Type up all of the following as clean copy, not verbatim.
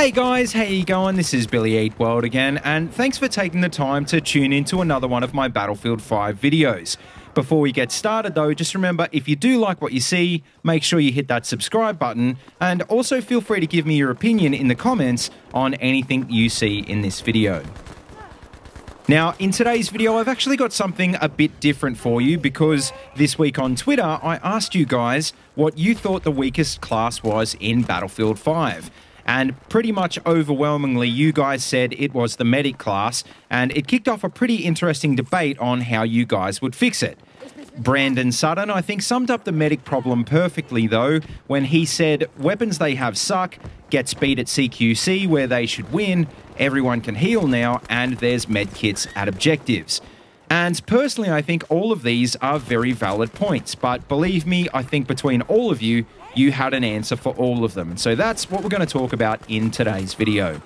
Hey guys, how you going? This is BillyEatWorld again, and thanks for taking the time to tune into another one of my Battlefield 5 videos. Before we get started though, just remember, if you do like what you see, make sure you hit that subscribe button, and also feel free to give me your opinion in the comments on anything you see in this video. Now, in today's video, I've actually got something a bit different for you because this week on Twitter, I asked you guys what you thought the weakest class was in Battlefield 5. And pretty much overwhelmingly, you guys said it was the medic class, and it kicked off a pretty interesting debate on how you guys would fix it. Brandon Sutton, I think, summed up the medic problem perfectly, though, when he said, weapons they have suck, get speed at CQC where they should win, everyone can heal now, and there's med kits at objectives. And personally, I think all of these are very valid points, but believe me, I think between all of you, you had an answer for all of them. And so that's what we're going to talk about in today's video.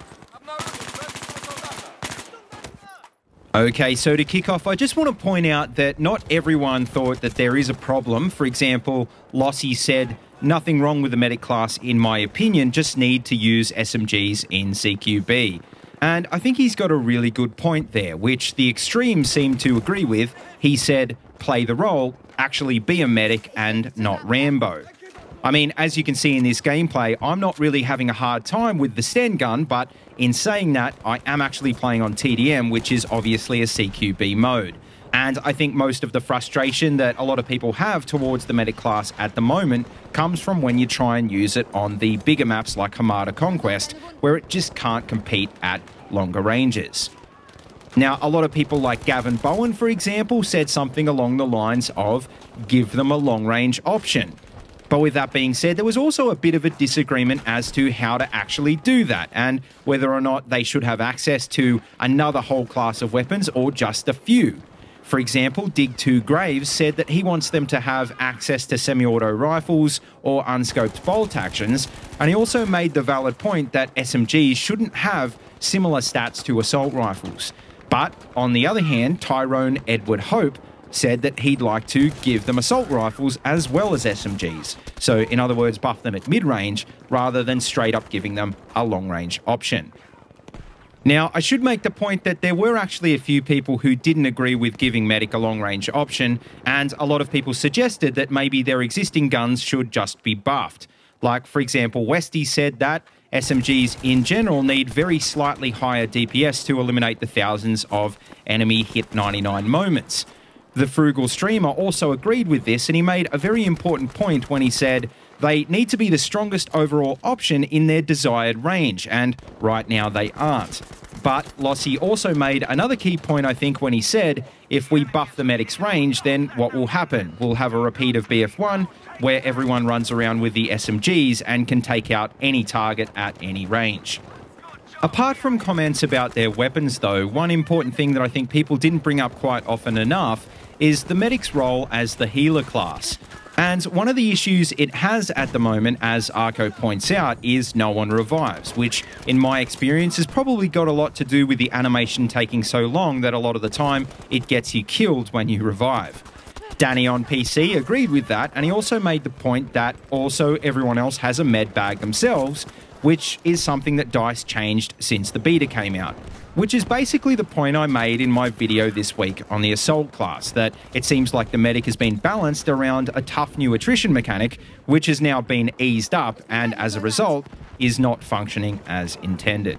Okay, so to kick off, I just want to point out that not everyone thought that there is a problem. For example, Lossy said, nothing wrong with the medic class in my opinion, just need to use SMGs in CQB. And I think he's got a really good point there, which the extremes seem to agree with. He said, play the role, actually be a medic and not Rambo. I mean, as you can see in this gameplay, I'm not really having a hard time with the Sten gun, but in saying that, I am actually playing on TDM, which is obviously a CQB mode. And I think most of the frustration that a lot of people have towards the medic class at the moment comes from when you try and use it on the bigger maps like Hamada Conquest, where it just can't compete at longer ranges. Now, a lot of people like Gavin Bowen, for example, said something along the lines of, give them a long-range option. But with that being said, there was also a bit of a disagreement as to how to actually do that and whether or not they should have access to another whole class of weapons or just a few. For example, Dig2 Graves said that he wants them to have access to semi-auto rifles or unscoped bolt actions, and he also made the valid point that SMGs shouldn't have similar stats to assault rifles. But on the other hand, Tyrone Edward Hope said that he'd like to give them assault rifles as well as SMGs. So in other words, buff them at mid-range rather than straight up giving them a long-range option. Now, I should make the point that there were actually a few people who didn't agree with giving medic a long-range option, and a lot of people suggested that maybe their existing guns should just be buffed. Like, for example, Westy said that SMGs in general need very slightly higher DPS to eliminate the thousands of enemy hit 99 moments. The Frugal Streamer also agreed with this, and he made a very important point when he said they need to be the strongest overall option in their desired range, and right now they aren't. But Lossy also made another key point, I think, when he said, if we buff the medic's range, then what will happen? We'll have a repeat of BF1, where everyone runs around with the SMGs and can take out any target at any range. Apart from comments about their weapons, though, one important thing that I think people didn't bring up quite often enough is the medic's role as the healer class. And one of the issues it has at the moment, as Arco points out, is no one revives, which in my experience has probably got a lot to do with the animation taking so long that a lot of the time it gets you killed when you revive. Danny on PC agreed with that, and he also made the point that also everyone else has a med bag themselves, which is something that DICE changed since the beta came out. Which is basically the point I made in my video this week on the Assault class, that it seems like the medic has been balanced around a tough new attrition mechanic, which has now been eased up and as a result is not functioning as intended.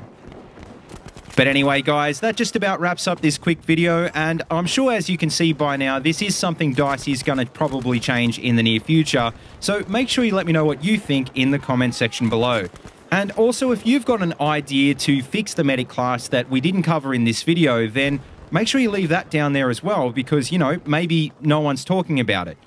But anyway guys, that just about wraps up this quick video, and I'm sure as you can see by now, this is something DICE is going to probably change in the near future, so make sure you let me know what you think in the comment section below. And also, if you've got an idea to fix the medic class that we didn't cover in this video, then make sure you leave that down there as well, because, you know, maybe no one's talking about it.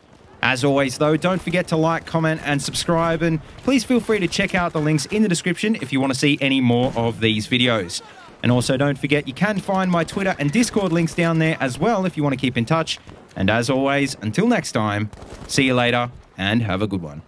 As always, though, don't forget to like, comment, and subscribe, and please feel free to check out the links in the description if you want to see any more of these videos. And also, don't forget, you can find my Twitter and Discord links down there as well if you want to keep in touch. And as always, until next time, see you later, and have a good one.